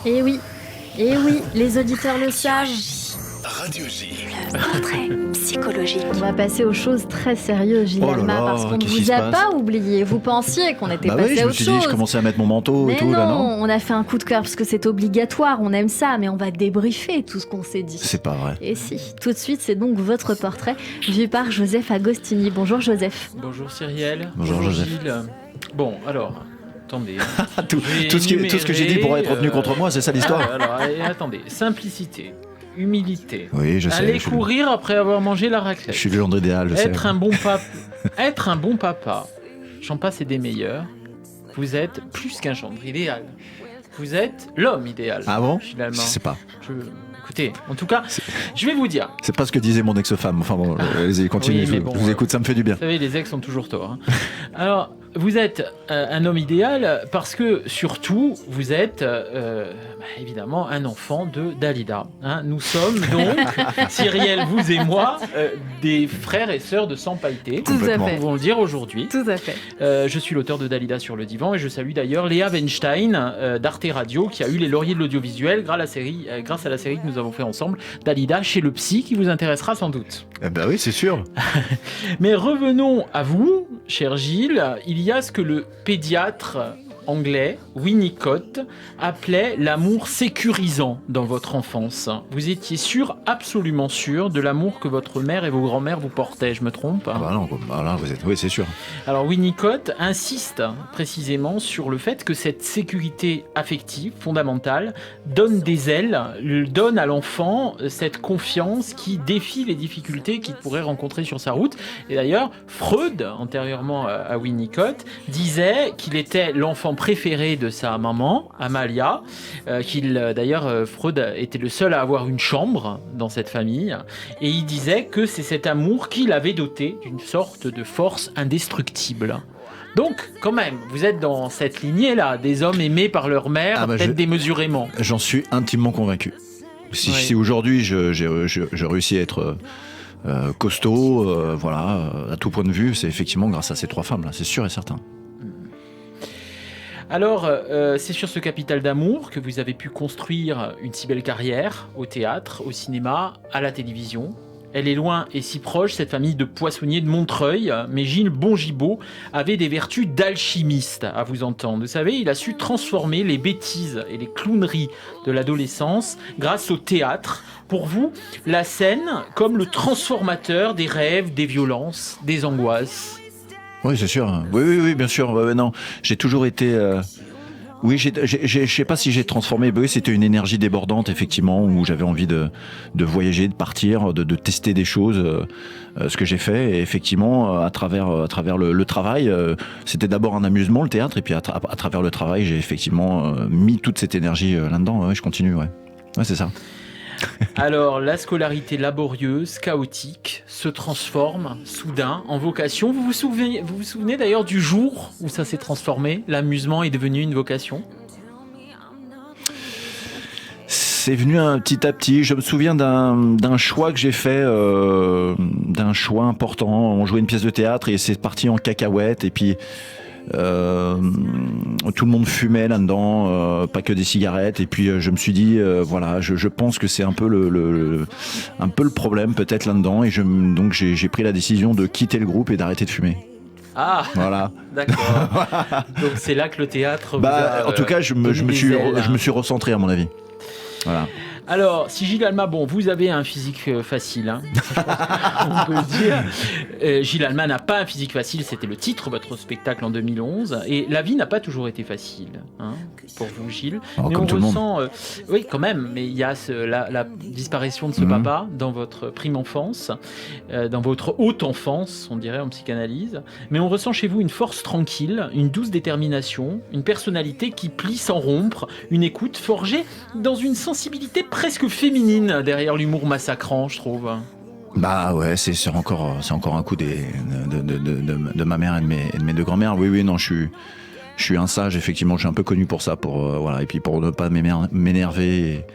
Et oui, les auditeurs le savent. Radio J. Le portrait psychologique. On va passer aux choses très sérieuses, Gilles Alma, parce qu'on ne vous a pas oublié. Vous pensiez qu'on était passé à autre chose. Je commençais à mettre mon manteau mais et tout. Non, là, non, on a fait un coup de cœur parce que c'est obligatoire, on aime ça, mais on va débriefer tout ce qu'on s'est dit. C'est pas vrai. Et si, tout de suite, c'est donc votre portrait vu par Joseph Agostini. Bonjour Joseph. Bonjour Cyrielle. Bonjour Joseph. Gilles. Bon, alors, attendez. tout ce que j'ai dit pour être retenu contre moi, c'est ça l'histoire. Alors, attendez, simplicité. Humilité. Oui, je sais. Aller courir après avoir mangé la raclette. Je suis le genre idéal, je sais. Être un bon papa, j'en passe et des meilleurs. Vous êtes plus qu'un gendre idéal. Vous êtes l'homme idéal. Ah bon ? Finalement. Je sais pas. Écoutez, en tout cas, je vais vous dire. C'est pas ce que disait mon ex-femme. Enfin bon, allez-y, continuez. Oui, je vous écoute, ça me fait du bien. Vous savez, les ex ont toujours tort. Hein. Alors, vous êtes un homme idéal parce que, surtout, vous êtes évidemment un enfant de Dalida. Hein. Nous sommes donc, Cyrielle, vous et moi, des frères et sœurs de sang pailleté. Tout à fait. Nous pouvons le dire aujourd'hui. Tout à fait. Je suis l'auteur de Dalida sur le divan et je salue d'ailleurs Léa Weinstein d'Arte Radio qui a eu les lauriers de l'audiovisuel grâce à la série que nous avons fait ensemble, Dalida chez le psy, qui vous intéressera sans doute. Eh ben oui, c'est sûr. Mais revenons à vous, cher Gilles. Il y a ce que le pédiatre anglais Winnicott appelait l'amour sécurisant dans votre enfance. Vous étiez sûr, absolument sûr, de l'amour que votre mère et vos grands-mères vous portaient, je me trompe ? Ah bah non, là, vous êtes... Oui, c'est sûr. Alors Winnicott insiste précisément sur le fait que cette sécurité affective fondamentale donne des ailes, donne à l'enfant cette confiance qui défie les difficultés qu'il pourrait rencontrer sur sa route. Et d'ailleurs, Freud, antérieurement à Winnicott, disait qu'il était l'enfant préféré de sa maman, Amalia, d'ailleurs, Freud était le seul à avoir une chambre dans cette famille, et il disait que c'est cet amour qui l'avait doté d'une sorte de force indestructible. Donc, quand même, vous êtes dans cette lignée-là, des hommes aimés par leur mère, peut-être démesurément. J'en suis intimement convaincu. Si aujourd'hui je réussis à être costaud, à tout point de vue, c'est effectivement grâce à ces trois femmes-là, c'est sûr et certain. Alors, c'est sur ce capital d'amour que vous avez pu construire une si belle carrière au théâtre, au cinéma, à la télévision. Elle est loin et si proche, cette famille de poissonniers de Montreuil, mais Gilles Bongibaud avait des vertus d'alchimiste, à vous entendre. Vous savez, il a su transformer les bêtises et les clowneries de l'adolescence grâce au théâtre. Pour vous, la scène comme le transformateur des rêves, des violences, des angoisses. Oui, c'est sûr. Oui, bien sûr. Non, j'ai toujours été... Oui, je sais pas si j'ai transformé. Oui, c'était une énergie débordante, effectivement, où j'avais envie de voyager, de partir, de tester des choses. Ce que j'ai fait, et effectivement, à travers le travail, c'était d'abord un amusement, le théâtre, et puis à travers le travail, j'ai effectivement mis toute cette énergie là-dedans. Ouais, je continue, ouais. Ouais, c'est ça. Alors, la scolarité laborieuse, chaotique, se transforme soudain en vocation. Vous vous souvenez d'ailleurs du jour où ça s'est transformé ? L'amusement est devenu une vocation ? C'est venu petit à petit. Je me souviens d'un choix que j'ai fait, d'un choix important. On jouait une pièce de théâtre et c'est parti en cacahuète. Et puis... tout le monde fumait là-dedans, pas que des cigarettes, et puis je me suis dit je pense que c'est un peu le problème peut-être là-dedans, et donc j'ai pris la décision de quitter le groupe et d'arrêter de fumer. Ah, voilà. D'accord. Donc c'est là que le théâtre en tout cas je me suis recentré à mon avis. Voilà. Alors, si Gilles Alma, vous avez un physique facile, hein, on peut le dire. Gilles Alma n'a pas un physique facile, c'était le titre de votre spectacle en 2011. Et la vie n'a pas toujours été facile, hein, pour vous, Gilles. Mais on ressent, oui, quand même, mais il y a la disparition de ce papa dans votre prime enfance, dans votre haute enfance, on dirait en psychanalyse. Mais on ressent chez vous une force tranquille, une douce détermination, une personnalité qui plie sans rompre, une écoute forgée dans une sensibilité presque féminine derrière l'humour massacrant, je trouve. Bah ouais, c'est encore un coup de ma mère et de mes deux grands-mères. Oui, non, je suis un sage, effectivement, je suis un peu connu pour ça, et puis pour ne pas m'énerver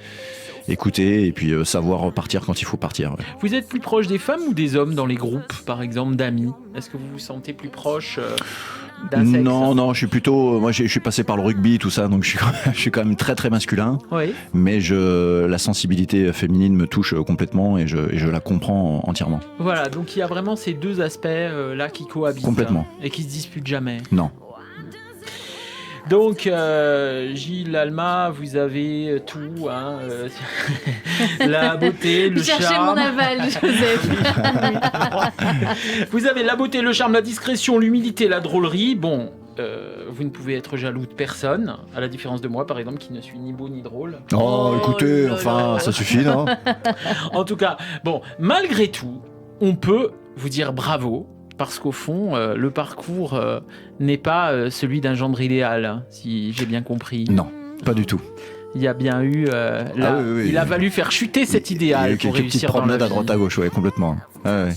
écouter et puis savoir partir quand il faut partir. Ouais. Vous êtes plus proche des femmes ou des hommes dans les groupes, par exemple, d'amis? Est-ce que vous vous sentez plus proche d'un sexe? Non, je suis plutôt... Moi, je suis passé par le rugby, tout ça, donc je suis quand même très, très masculin. Oui. Mais la sensibilité féminine me touche complètement et je la comprends entièrement. Voilà, donc il y a vraiment ces deux aspects-là qui cohabitent. Complètement. Et qui se disputent jamais. Non. Donc, Gilles, Alma, vous avez tout, hein, la beauté, le charme. Cherchez mon aval, Joseph. Vous avez la beauté, le charme, la discrétion, l'humilité, la drôlerie. Bon, vous ne pouvez être jaloux de personne, à la différence de moi, par exemple, qui ne suis ni beau ni drôle. Oh, écoutez, enfin, ça suffit, non? En tout cas, bon, malgré tout, on peut vous dire bravo. Parce qu'au fond, le parcours n'est pas celui d'un gendre idéal, hein, si j'ai bien compris. Non, pas du tout. Il y a bien eu... oui. Il a fallu faire chuter cet idéal pour réussir dans la vie. À droite à gauche, ouais, complètement. Ouais.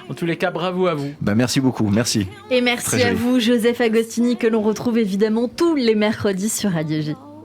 En tous les cas, bravo à vous. Merci beaucoup, merci. Et merci à vous, Joseph Agostini, que l'on retrouve évidemment tous les mercredis sur Radio J.